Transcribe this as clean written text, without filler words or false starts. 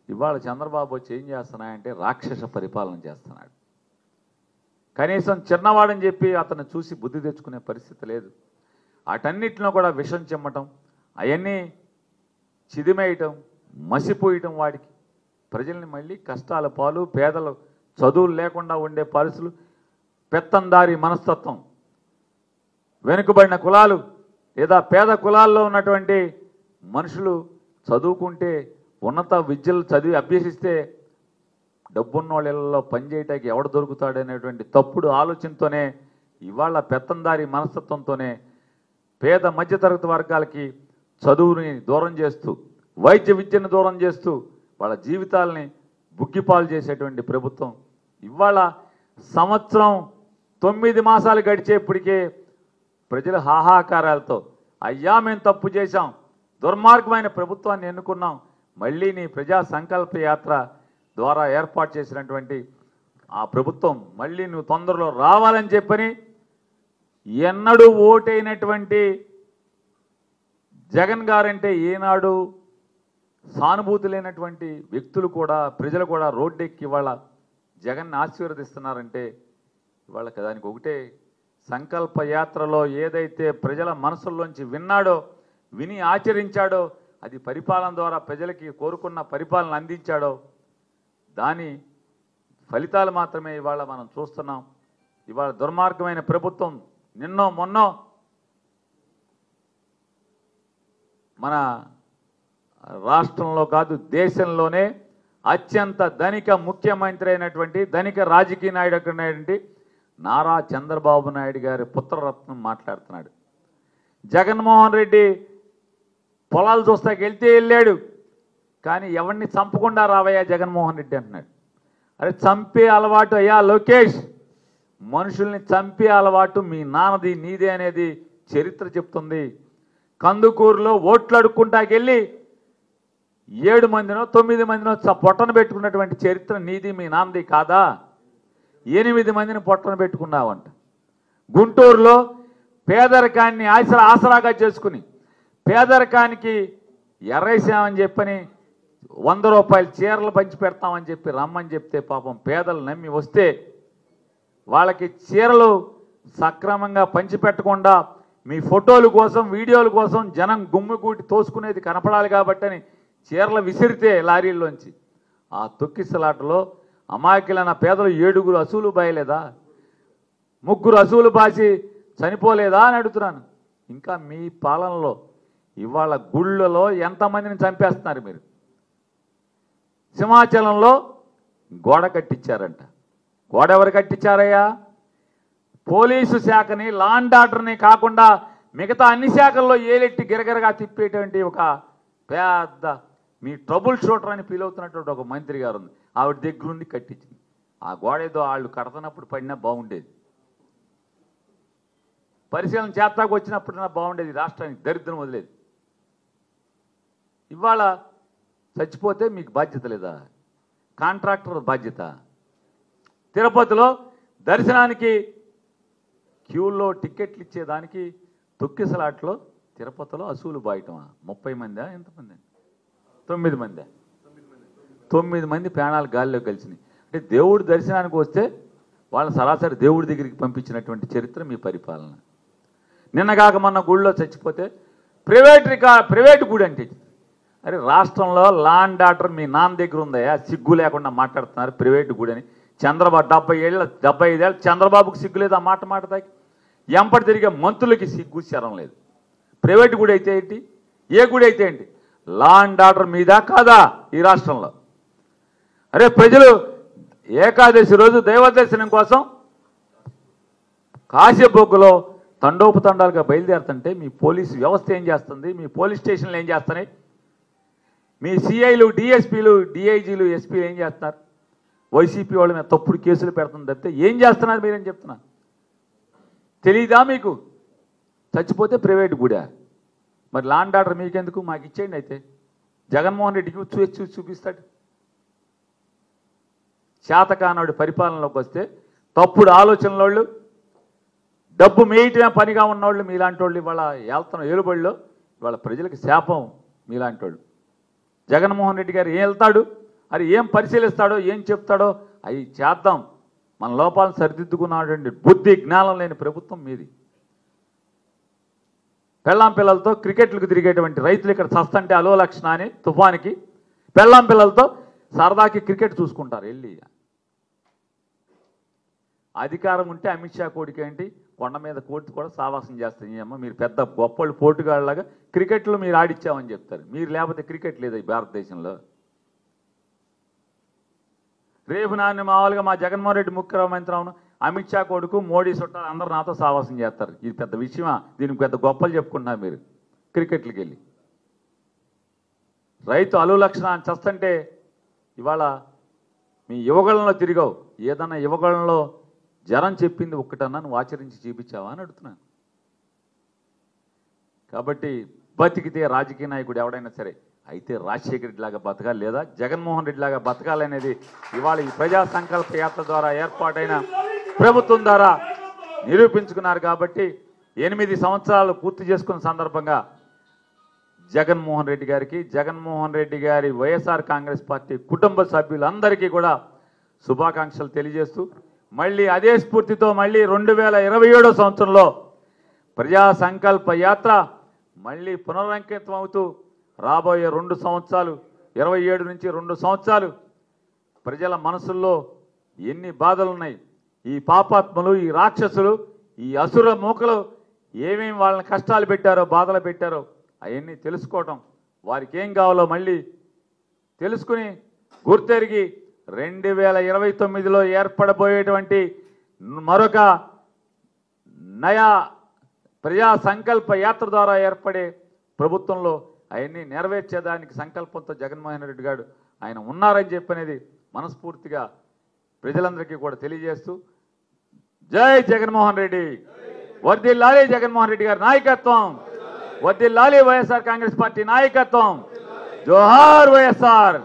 ఇవాళ చంద్రబాబు వచ్చి ఏం చేస్తున్నాయంటే రాక్షస పరిపాలన చేస్తున్నాడు. కనీసం చిన్నవాడని చెప్పి అతను చూసి బుద్ధి తెచ్చుకునే పరిస్థితి లేదు. వాటన్నిటిలో కూడా విషం చిమ్మటం, అవన్నీ చిదిమేయటం, మసిపోయటం, వాడికి ప్రజల్ని మళ్ళీ కష్టాల పాలు, పేదలు చదువులు లేకుండా ఉండే పరిస్థితులు, పెత్తందారి మనస్తత్వం, వెనుకబడిన కులాలు లేదా పేద కులాల్లో ఉన్నటువంటి మనుషులు చదువుకుంటే ఉన్నత విద్యలు చదివి అభ్యసిస్తే డబ్బున్న వాళ్ళ ఇళ్లలో పనిచేయటానికి ఎవడు దొరుకుతాడనేటువంటి తప్పుడు ఆలోచనతోనే ఇవాళ పెత్తందారి మనస్తత్వంతోనే పేద మధ్యతరగతి వర్గాలకి చదువుని దూరం చేస్తూ, వైద్య విద్యను దూరం చేస్తూ వాళ్ళ జీవితాలని బుగ్గిపాలు చేసేటువంటి ప్రభుత్వం ఇవాళ సంవత్సరం 9 మాసాలు గడిచేప్పటికే ప్రజల హాహాకారాలతో అయ్యా మేము తప్పు చేశాం, దుర్మార్గమైన ప్రభుత్వాన్ని ఎన్నుకున్నాం, మళ్ళీ నీ ప్రజా సంకల్ప యాత్ర ద్వారా ఏర్పాటు చేసినటువంటి ఆ ప్రభుత్వం మళ్ళీ నువ్వు తొందరలో రావాలని చెప్పని ఎన్నడూ ఓటైనటువంటి జగన్ గారంటే ఏనాడు సానుభూతి లేనటువంటి వ్యక్తులు కూడా, ప్రజలు కూడా రోడ్డెక్కి ఇవాళ జగన్ని ఆశీర్వదిస్తున్నారంటే ఇవాళ దానికి ఒకటే, సంకల్ప యాత్రలో ఏదైతే ప్రజల మనసుల్లోంచి విన్నాడో, విని ఆచరించాడో, అది పరిపాలన ద్వారా ప్రజలకి కోరుకున్న పరిపాలన అందించాడో దాని ఫలితాలు మాత్రమే ఇవాళ మనం చూస్తున్నాం. ఇవాళ దుర్మార్గమైన ప్రభుత్వం నిన్నో మొన్నో మన రాష్ట్రంలో కాదు దేశంలోనే అత్యంత ధనిక ముఖ్యమంత్రి అయినటువంటి ధనిక రాజకీయ నాయకుడు అయినటువంటి నారా చంద్రబాబు నాయుడు గారి పుత్రరత్నం మాట్లాడుతున్నాడు. జగన్మోహన్ రెడ్డి పొలాలు చూస్తాకి వెళ్తే వెళ్ళాడు, కానీ ఎవరిని చంపకుండా రావయ్యా జగన్మోహన్ రెడ్డి అంటున్నాడు. అరే చంపే అలవాటు అయ్యా లోకేష్, మనుషుల్ని చంపే అలవాటు మీ నాన్నది నీదే అనేది చరిత్ర చెప్తుంది. కందుకూరులో ఓట్లు అడుక్కుంటాకెళ్ళి 7 మందినో 9 మందినో పొట్టన పెట్టుకున్నటువంటి చరిత్ర నీది మీ నాన్నది కాదా? 8 మందిని పొట్టన పెట్టుకున్నావంట. గుంటూరులో పేదరికాన్ని ఆసరాగా చేసుకుని పేదరికానికి ఎర్రేసామని చెప్పని 100 రూపాయల చీరలు పంచి పెడతామని చెప్పి రమ్మని చెప్తే పాపం పేదలు నమ్మి వస్తే వాళ్ళకి చీరలు సక్రమంగా పంచిపెట్టకుండా మీ ఫోటోల కోసం వీడియోల కోసం జనం గుమ్మిగూటి తోసుకునేది కనపడాలి కాబట్టని చీరలు విసిరితే లారీల్లోంచి ఆ తొక్కిసలాటలో అమాయకులైన పేదలు 7 అసూలు బాయలేదా? 3 అసూలు బాసి చనిపోలేదా అని అడుగుతున్నాను. ఇంకా మీ పాలనలో ఇవాళ గుళ్ళలో ఎంతమందిని చంపేస్తున్నారు మీరు. సింహాచలంలో గోడ కట్టించారంట. గోడ ఎవరు కట్టించారయ్యా? పోలీసు శాఖని, లా అండ్ ఆర్డర్ని కాకుండా మిగతా అన్ని శాఖల్లో ఏలెట్టి గిరగిరగా తిప్పేటువంటి ఒక పెద్ద మీ ట్రబుల్ షూటర్ అని ఫీల్ అవుతున్నటువంటి ఒక మంత్రి గారు ఉంది. ఆవిడ దగ్గరుండి కట్టించింది. ఆ గోడ ఏదో వాళ్ళు కడుతున్నప్పుడు పడినా బాగుండేది, పరిశీలన చేస్తాకు వచ్చినప్పుడైనా బాగుండేది, రాష్ట్రానికి దరిద్రం వదిలేదు. ఇవాళ చచ్చిపోతే మీకు బాధ్యత లేదా? కాంట్రాక్టర్ బాధ్యత. తిరుపతిలో దర్శనానికి క్యూల్లో టికెట్లు ఇచ్చేదానికి తొక్కిసలాట్లో తిరుపతిలో అసూలు బాయటమా? 30 మందా ఎంతమంది? 9 మంది. 9 మంది ప్రాణాలు గాలిలో కలిసినాయి. అంటే దేవుడి దర్శనానికి వస్తే వాళ్ళని సరాసరి దేవుడి దగ్గరికి పంపించినటువంటి చరిత్ర మీ పరిపాలన. నిన్నగాక మొన్న గుడిలో చచ్చిపోతే ప్రైవేట్ గుడి అంటే, అరే రాష్ట్రంలో లా అండ్ ఆర్డర్ మీ నాన్న దగ్గర ఉందయా? సిగ్గు లేకుండా మాట్లాడుతున్నారు ప్రైవేట్ గుడి అని. చంద్రబాబు 75 ఏళ్ళు చంద్రబాబుకి సిగ్గు లేదు ఆ మాట మాటదాకి. ఎంపటి తిరిగే మంత్రులకి సిగ్గు శరం లేదు. ప్రైవేట్ గుడి అయితే ఏంటి, ఏ గుడి అయితే ఏంటి? లా అండ్ ఆర్డర్ మీదా కాదా ఈ రాష్ట్రంలో? అరే ప్రజలు ఏకాదశి రోజు దైవ దర్శనం కోసం కాశీబొగ్గులో తండోపతండాలుగా బయలుదేరుతుంటే మీ పోలీసు వ్యవస్థ ఏం చేస్తుంది? మీ పోలీస్ స్టేషన్లు ఏం చేస్తున్నాయి? మీ సిఐలు, డిఎస్పీలు, డిఐజీలు, ఎస్పీలు ఏం చేస్తున్నారు? వైసీపీ వాళ్ళ మీద తప్పుడు కేసులు పెడుతుంది తప్పితే ఏం చేస్తున్నారు మీరని చెప్తున్నా. తెలీదా మీకు? చచ్చిపోతే ప్రైవేట్ గుడా? మరి లా అండ్ ఆర్డర్ మీకెందుకు? మాకు ఇచ్చేయండి. అయితే జగన్మోహన్ రెడ్డికి చూపిస్తాడు. శాతకానోడి పరిపాలనలోకి వస్తే తప్పుడు ఆలోచనలోళ్ళు, డబ్బు మేయటమే పనిగా ఉన్నవాళ్ళు మీలాంటి వాళ్ళు ఇవాళ ఏలుబడిలో ఇవాళ ప్రజలకు శాపం మీలాంటి వాళ్ళు. జగన్మోహన్ రెడ్డి గారు ఏం వెళ్తాడు? అది ఏం పరిశీలిస్తాడో ఏం చెప్తాడో అవి చేద్దాం. మన లోపాలను సరిదిద్దుకున్నాడండి బుద్ధి జ్ఞానం లేని ప్రభుత్వం మీది. పెళ్ళాం పిల్లలతో క్రికెట్లకు తిరిగేటువంటి రైతులు ఇక్కడ చస్తంటే అలో లక్షణ అని తుఫానికి పెళ్ళాం పిల్లలతో సరదాకి క్రికెట్ చూసుకుంటారు వెళ్ళి. అధికారం ఉంటే అమిత్ షా కోడికి ఏంటి కొండ మీద కోర్టు కూడా సావాసం చేస్తాయి. అమ్మ మీరు పెద్ద గొప్పళ్ళు పోటుగాళ్ళలాగా క్రికెట్లో మీరు ఆడిచ్చామని చెప్తారు. మీరు లేకపోతే క్రికెట్ లేదు ఈ భారతదేశంలో. రేపు నాన్న మామూలుగా మా జగన్మోహన్ రెడ్డి ముఖ్యమంత్రి అవును అమిత్ షా కొడుకు మోడీ చుట్టాలు అందరూ నాతో సావాసం చేస్తారు. ఇది పెద్ద విషయమా? దీనికి పెద్ద గొప్పలు చెప్పుకుంటున్నారు మీరు క్రికెట్లకి వెళ్ళి. రైతు అలు లక్షణ అని చస్తంటే ఇవాళ మీ యువగళంలో తిరిగావు. ఏదన్నా యువగళంలో జనం చెప్పింది ఒక్కటన్నా నువ్వు ఆచరించి చూపించావా అని అడుగుతున్నాను. కాబట్టి బతికితే రాజకీయ నాయకుడు ఎవడైనా సరే అయితే రాజశేఖర రెడ్డి లాగా బతకాలి, లేదా జగన్మోహన్ రెడ్డి లాగా బతకాలనేది ఇవాళ ఈ ప్రజా సంకల్ప యాత్ర ద్వారా ఏర్పాటైన ప్రభుత్వం ద్వారా నిరూపించుకున్నారు. కాబట్టి 8 సంవత్సరాలు పూర్తి చేసుకున్న సందర్భంగా జగన్మోహన్ రెడ్డి గారికి, జగన్మోహన్ రెడ్డి గారి వైఎస్ఆర్ కాంగ్రెస్ పార్టీ కుటుంబ సభ్యులందరికీ కూడా శుభాకాంక్షలు తెలియజేస్తూ మళ్ళీ అదే స్ఫూర్తితో మళ్ళీ 2027 సంవత్సరంలో ప్రజా సంకల్ప యాత్ర మళ్ళీ పునరంకితం అవుతూ రాబోయే 2 సంవత్సరాలు 27 నుంచి 2 సంవత్సరాలు ప్రజల మనసుల్లో ఎన్ని బాధలున్నాయి, ఈ పాపాత్మలు, ఈ రాక్షసులు, ఈ అసుర మూకలు ఏమేమి వాళ్ళని కష్టాలు పెట్టారో బాధలు పెట్టారో అవన్నీ తెలుసుకోవటం, వారికి ఏం కావాలో మళ్ళీ తెలుసుకుని గుర్తెరిగి 2029లో ఏర్పడబోయేటువంటి మరొక నయా ప్రజా సంకల్ప యాత్ర ద్వారా ఏర్పడే ప్రభుత్వంలో అవన్నీ నెరవేర్చేదానికి సంకల్పంతో జగన్మోహన్ రెడ్డి గారు ఆయన ఉన్నారని చెప్పనేది మనస్ఫూర్తిగా ప్రజలందరికీ కూడా తెలియజేస్తూ జై జగన్మోహన్ రెడ్డి, వర్ధిల్లాలి జగన్మోహన్ రెడ్డి గారి నాయకత్వం, వర్ధిల్లాలి వైఎస్ఆర్ కాంగ్రెస్ పార్టీ నాయకత్వం, జోహార్ వైఎస్ఆర్.